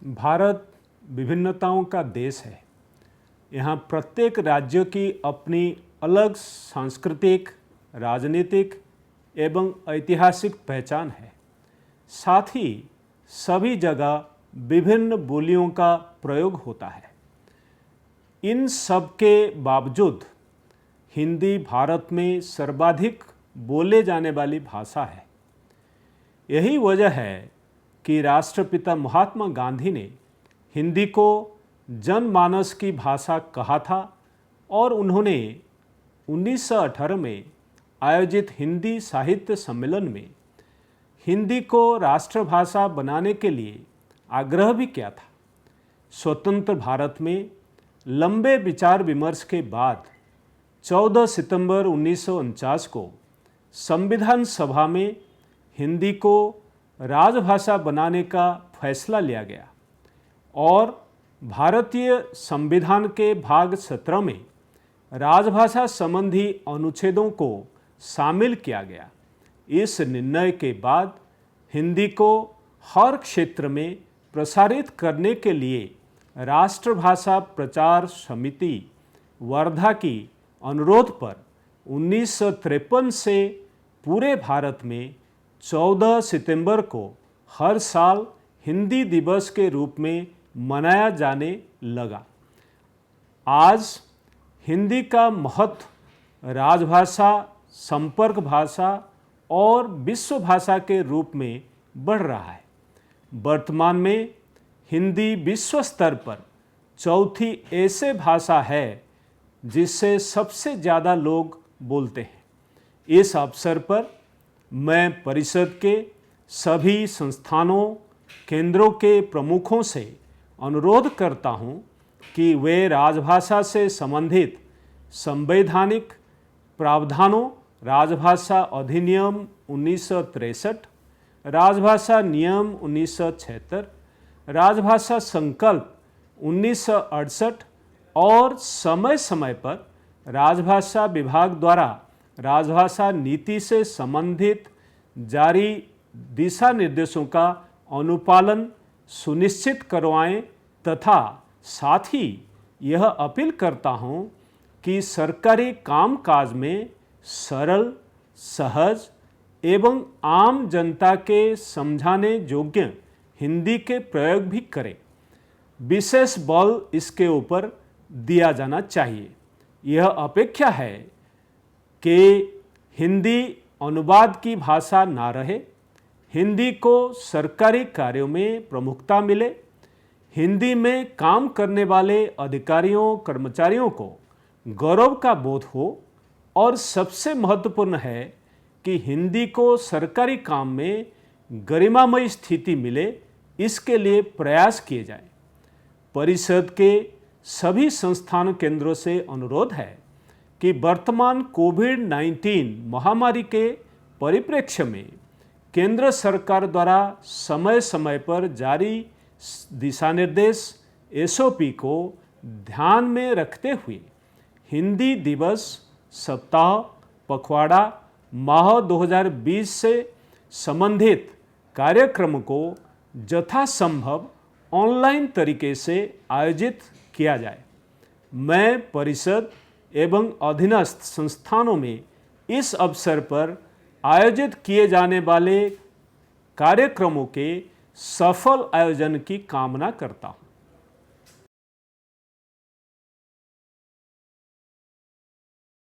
भारत विभिन्नताओं का देश है। यहाँ प्रत्येक राज्य की अपनी अलग सांस्कृतिक, राजनीतिक एवं ऐतिहासिक पहचान है। साथ ही सभी जगह विभिन्न बोलियों का प्रयोग होता है। इन सब के बावजूद हिंदी भारत में सर्वाधिक बोले जाने वाली भाषा है। यही वजह है कि राष्ट्रपिता महात्मा गांधी ने हिंदी को जनमानस की भाषा कहा था और उन्होंने 1918 में आयोजित हिंदी साहित्य सम्मेलन में हिंदी को राष्ट्रभाषा बनाने के लिए आग्रह भी किया था। स्वतंत्र भारत में लंबे विचार विमर्श के बाद 14 सितंबर 1949 को संविधान सभा में हिंदी को राजभाषा बनाने का फैसला लिया गया और भारतीय संविधान के भाग 17 में राजभाषा संबंधी अनुच्छेदों को शामिल किया गया। इस निर्णय के बाद हिंदी को हर क्षेत्र में प्रसारित करने के लिए राष्ट्रभाषा प्रचार समिति वर्धा की अनुरोध पर 1953 से पूरे भारत में 14 सितंबर को हर साल हिंदी दिवस के रूप में मनाया जाने लगा। आज हिंदी का महत्व राजभाषा, संपर्क भाषा और विश्व भाषा के रूप में बढ़ रहा है। वर्तमान में हिंदी विश्व स्तर पर चौथी ऐसे भाषा है जिससे सबसे ज़्यादा लोग बोलते हैं। इस अवसर पर मैं परिषद के सभी संस्थानों, केंद्रों के प्रमुखों से अनुरोध करता हूं कि वे राजभाषा से संबंधित संवैधानिक प्रावधानों, राजभाषा अधिनियम 1963, राजभाषा नियम 1976, राजभाषा संकल्प 1968 और समय समय पर राजभाषा विभाग द्वारा राजभाषा नीति से संबंधित जारी दिशा निर्देशों का अनुपालन सुनिश्चित करवाएं तथा साथ ही यह अपील करता हूं कि सरकारी कामकाज में सरल, सहज एवं आम जनता के समझाने योग्य हिंदी के प्रयोग भी करें। विशेष बल इसके ऊपर दिया जाना चाहिए। यह अपेक्षा है कि हिंदी अनुवाद की भाषा ना रहे, हिंदी को सरकारी कार्यों में प्रमुखता मिले, हिंदी में काम करने वाले अधिकारियों, कर्मचारियों को गौरव का बोध हो और सबसे महत्वपूर्ण है कि हिंदी को सरकारी काम में गरिमामय स्थिति मिले, इसके लिए प्रयास किए जाए। परिषद के सभी संस्थान केंद्रों से अनुरोध है कि वर्तमान कोविड-19 महामारी के परिप्रेक्ष्य में केंद्र सरकार द्वारा समय समय पर जारी दिशा निर्देश एसओपी को ध्यान में रखते हुए हिंदी दिवस, सप्ताह, पखवाड़ा, माह 2020 से संबंधित कार्यक्रम को यथासंभव ऑनलाइन तरीके से आयोजित किया जाए। मैं परिषद एवं अधीनस्थ संस्थानों में इस अवसर पर आयोजित किए जाने वाले कार्यक्रमों के सफल आयोजन की कामना करता हूँ।